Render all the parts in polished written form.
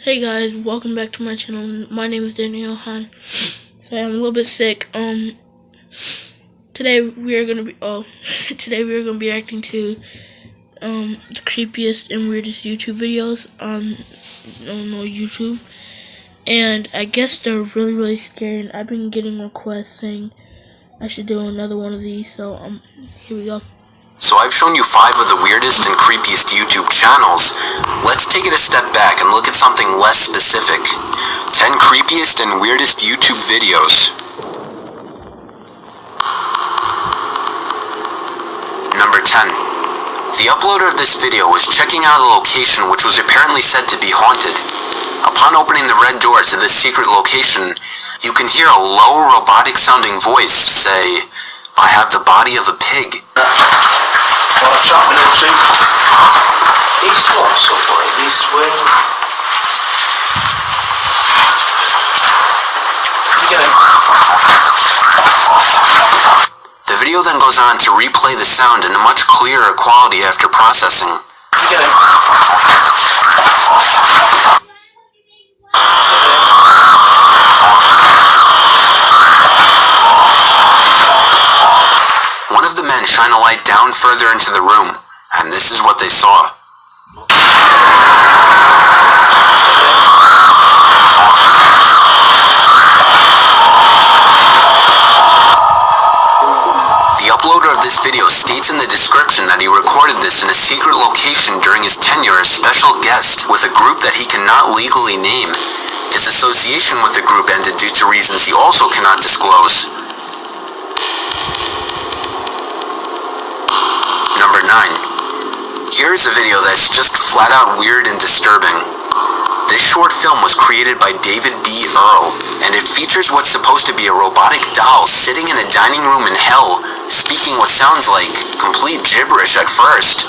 Hey guys, welcome back to my channel. My name is Daniel Han. Sorry, I'm a little bit sick. Today we are gonna be reacting to the creepiest and weirdest YouTube videos on YouTube. And I guess they're really scary, and I've been getting requests saying I should do another one of these, so here we go. So I've shown you 5 of the weirdest and creepiest YouTube channels. Let's take it a step back and look at something less specific. 10 creepiest and weirdest YouTube videos. Number 10. The uploader of this video was checking out a location which was apparently said to be haunted. Upon opening the red door to this secret location, you can hear a low, robotic-sounding voice say, "I have the body of a pig." What's up, little two? East what, so far? East wing? You get it? The video then goes on to replay the sound in a much clearer quality after processing. You get it? One of the men shine a light down further into the room, and this is what they saw. The uploader of this video states in the description that he recorded this in a secret location during his tenure as special guest with a group that he cannot legally name. His association with the group ended due to reasons he also cannot disclose. Number 9. Here is a video that's just flat out weird and disturbing. This short film was created by David B. Earl, and it features what's supposed to be a robotic doll sitting in a dining room in hell, speaking what sounds like complete gibberish at first.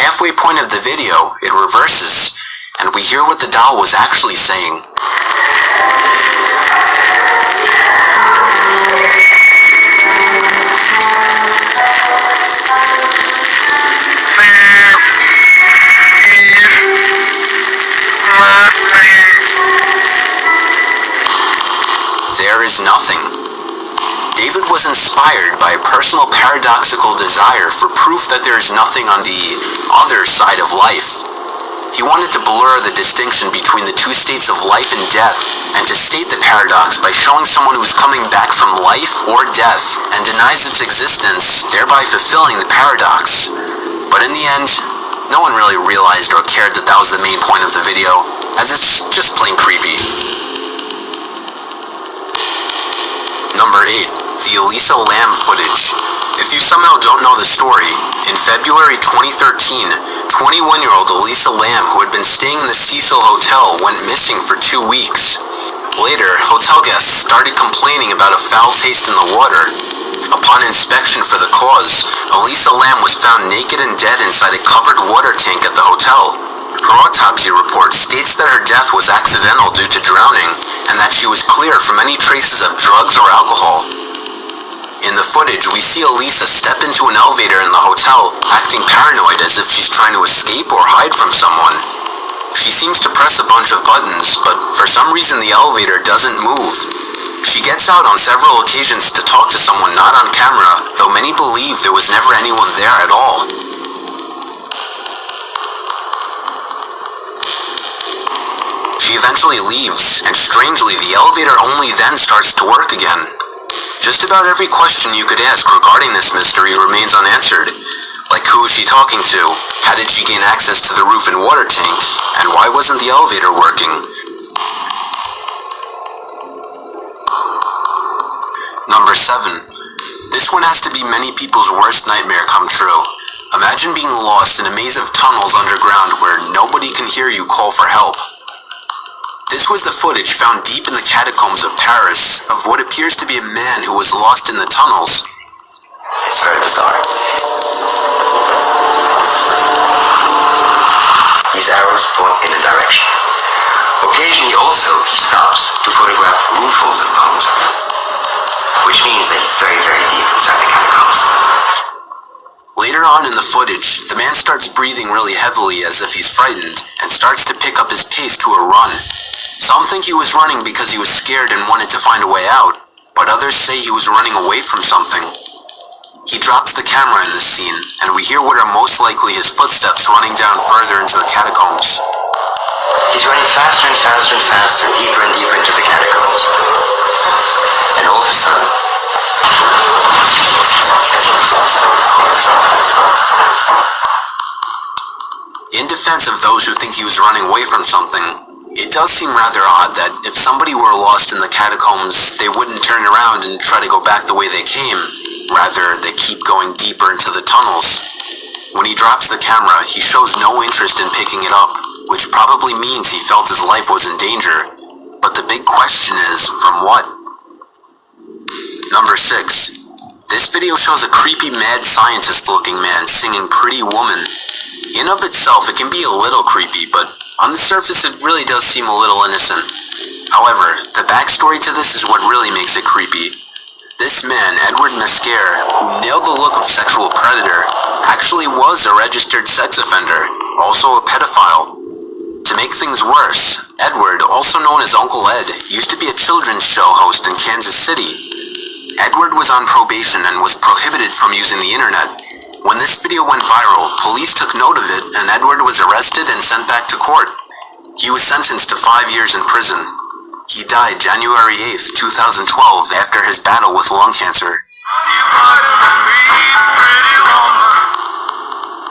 Halfway point of the video, it reverses, and we hear what the doll was actually saying. There is nothing. David was inspired by a personal paradoxical desire for proof that there is nothing on the other side of life. He wanted to blur the distinction between the two states of life and death, and to state the paradox by showing someone who is coming back from life or death and denies its existence, thereby fulfilling the paradox. But in the end, no one really realized or cared that that was the main point of the video, as it's just plain creepy. Number 8. The Elisa Lam footage. If you somehow don't know the story, in February 2013, 21-year-old Elisa Lam, who had been staying in the Cecil Hotel, went missing for 2 weeks. Later, hotel guests started complaining about a foul taste in the water. Upon inspection for the cause, Elisa Lam was found naked and dead inside a covered water tank at the hotel. Her autopsy report states that her death was accidental due to drowning, and that she was clear from any traces of drugs or alcohol. In the footage, we see Elisa step into an elevator in the hotel, acting paranoid as if she's trying to escape or hide from someone. She seems to press a bunch of buttons, but for some reason the elevator doesn't move. She gets out on several occasions to talk to someone not on camera, though many believe there was never anyone there at all. She eventually leaves, and strangely, the elevator only then starts to work again. Just about every question you could ask regarding this mystery remains unanswered. Like, who is she talking to? How did she gain access to the roof and water tank? And why wasn't the elevator working? Number 7. This one has to be many people's worst nightmare come true. Imagine being lost in a maze of tunnels underground where nobody can hear you call for help. This was the footage found deep in the catacombs of Paris of what appears to be a man who was lost in the tunnels. It's very bizarre. These arrows point in a direction. Occasionally, Also, he stops to photograph roomfuls of bones, which means that he's very, very deep inside the catacombs. Later on in the footage, the man starts breathing really heavily as if he's frightened and starts to pick up his pace to a run. Some think he was running because he was scared and wanted to find a way out, but others say he was running away from something. He drops the camera in this scene, and we hear what are most likely his footsteps running down further into the catacombs. He's running faster and faster and faster, deeper and deeper into the catacombs. And all of a sudden, in defense of those who think he was running away from something, it does seem rather odd that if somebody were lost in the catacombs, they wouldn't turn around and try to go back the way they came. Rather, they keep going deeper into the tunnels. When he drops the camera, he shows no interest in picking it up, which probably means he felt his life was in danger. But the big question is, from what? Number 6. This video shows a creepy mad scientist-looking man singing Pretty Woman. In of itself, it can be a little creepy, but on the surface it really does seem a little innocent. However, the backstory to this is what really makes it creepy. This man, Edward Mescare, who nailed the look of sexual predator, actually was a registered sex offender, also a pedophile. To make things worse, Edward, also known as Uncle Ed, used to be a children's show host in Kansas City. Edward was on probation and was prohibited from using the internet. When this video went viral, police took note of it and Edward was arrested and sent back to court. He was sentenced to 5 years in prison. He died January 8th, 2012 after his battle with lung cancer.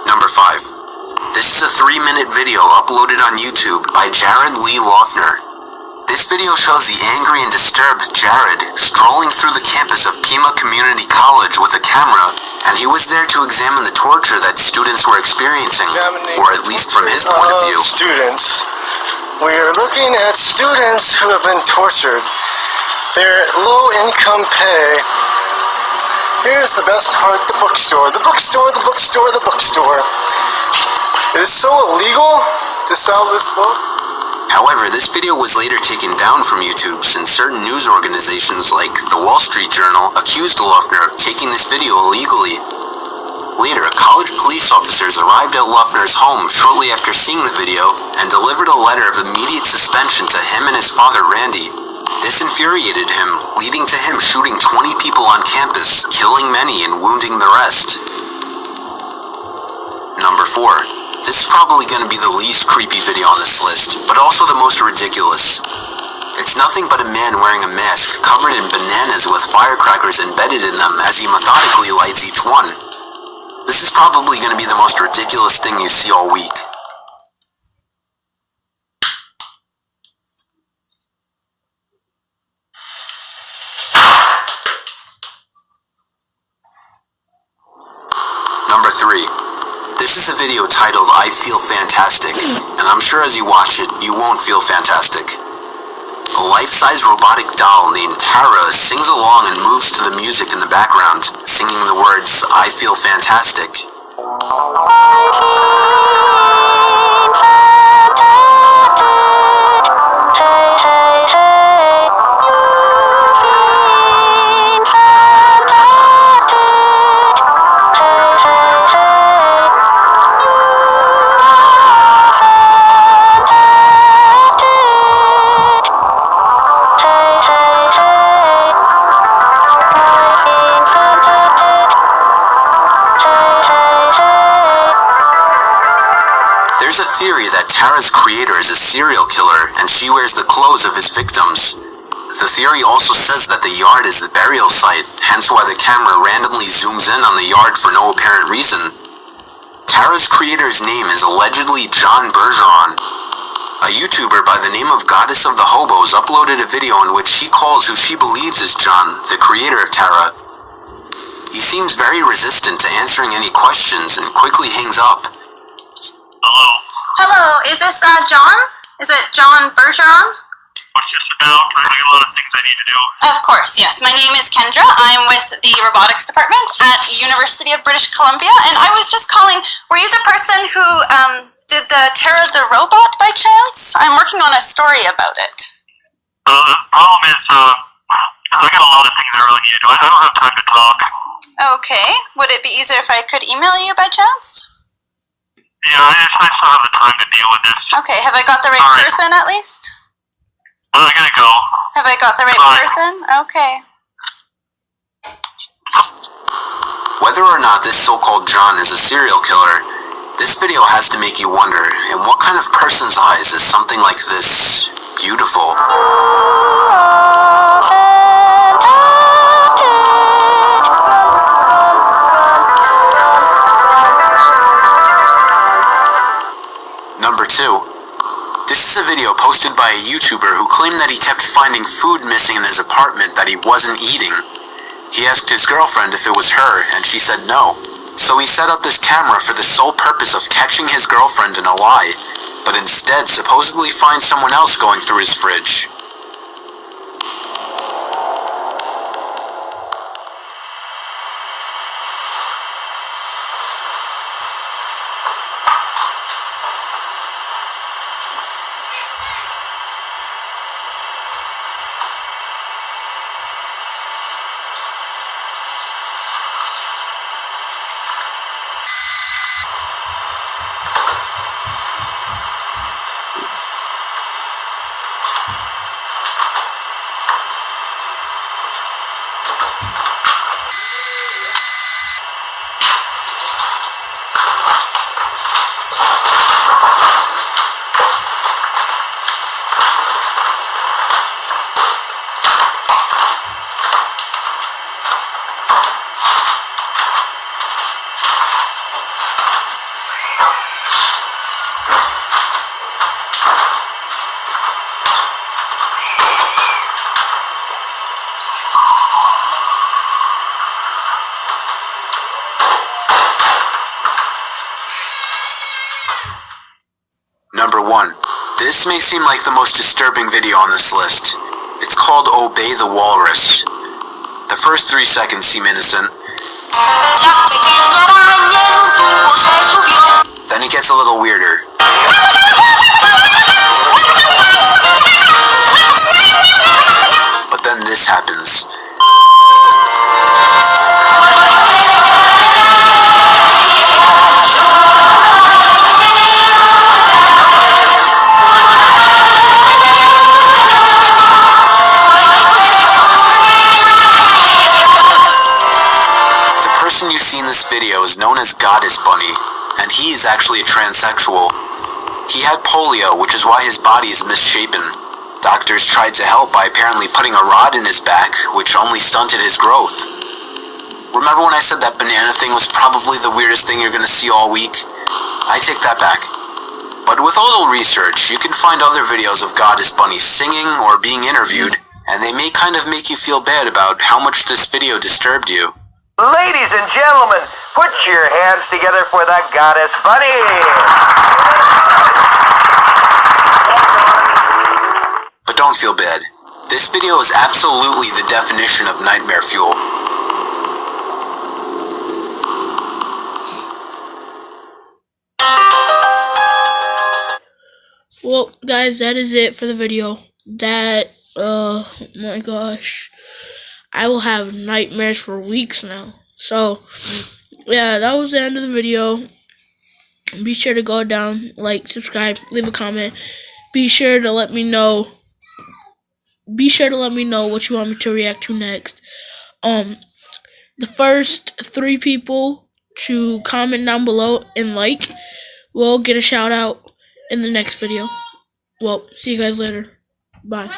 Number 5. This is a 3-minute video uploaded on YouTube by Jared Lee Loeffner. This video shows the angry and disturbed Jared strolling through the campus of Pima Community College with a camera, and he was there to examine the torture that students were experiencing, or at least from his point of view. Students. We are looking at students who have been tortured. They're low-income pay. Here's the best part, the bookstore. The bookstore, the bookstore, the bookstore. It is so illegal to sell this book. However, this video was later taken down from YouTube since certain news organizations like the Wall Street Journal accused Loeffner of taking this video illegally. Later, college police officers arrived at Loeffner's home shortly after seeing the video and delivered a letter of immediate suspension to him and his father, Randy. This infuriated him, leading to him shooting 20 people on campus, killing many and wounding the rest. Number 4. This is probably going to be the least creepy video on this list, but also the most ridiculous. It's nothing but a man wearing a mask covered in bananas with firecrackers embedded in them as he methodically lights each one. This is probably going to be the most ridiculous thing you see all week. Number 3. This is a video titled I Feel Fantastic, and I'm sure as you watch it, you won't feel fantastic. A life-size robotic doll named Tara sings along and moves to the music in the background, singing the words, I feel fantastic. There's a theory that Tara's creator is a serial killer and she wears the clothes of his victims. The theory also says that the yard is the burial site, hence why the camera randomly zooms in on the yard for no apparent reason. Tara's creator's name is allegedly John Bergeron. A YouTuber by the name of Goddess of the Hobos uploaded a video in which she calls who she believes is John, the creator of Tara. He seems very resistant to answering any questions and quickly hangs up. Hello. Hello, is this John? Is it John Bergeron? What's this about? I got a lot of things I need to do. Of course, yes. My name is Kendra. I'm with the robotics department at University of British Columbia, and I was just calling. Were you the person who did the Terra the robot by chance? Chance? I'm working on a story about it. The problem is, I got a lot of things I really need to do. I don't have time to talk. Okay. Would it be easier if I could email you by chance? Yeah, I just don't have the time to deal with this. Okay, have I got the right Alright. person at least? I gotta go. Have I got the right Bye. person? Okay. Whether or not this so-called John is a serial killer, this video has to make you wonder, in what kind of person's eyes is something like this beautiful? Number 2. This is a video posted by a YouTuber who claimed that he kept finding food missing in his apartment that he wasn't eating. He asked his girlfriend if it was her, and she said no. So he set up this camera for the sole purpose of catching his girlfriend in a lie, but instead supposedly find someone else going through his fridge. Number 1. This may seem like the most disturbing video on this list. It's called Obey the Walrus. The first 3 seconds seem innocent. Then it gets a little weirder. But then this happens. The person you see in this video is known as Goddess Bunny, and he is actually a transsexual. He had polio, which is why his body is misshapen. Doctors tried to help by apparently putting a rod in his back, which only stunted his growth. Remember when I said that banana thing was probably the weirdest thing you're gonna see all week? I take that back. But with a little research, you can find other videos of Goddess Bunny singing or being interviewed, and they may kind of make you feel bad about how much this video disturbed you. Ladies and gentlemen, put your hands together for the Goddess Bunny! But don't feel bad. This video is absolutely the definition of nightmare fuel. Well, guys, that is it for the video. Oh my gosh. I will have nightmares for weeks now. So, yeah, that was the end of the video. Be sure to go down, like, subscribe, leave a comment. Be sure to let me know what you want me to react to next. The first 3 people to comment down below and like will get a shout out in the next video. Well, see you guys later. Bye.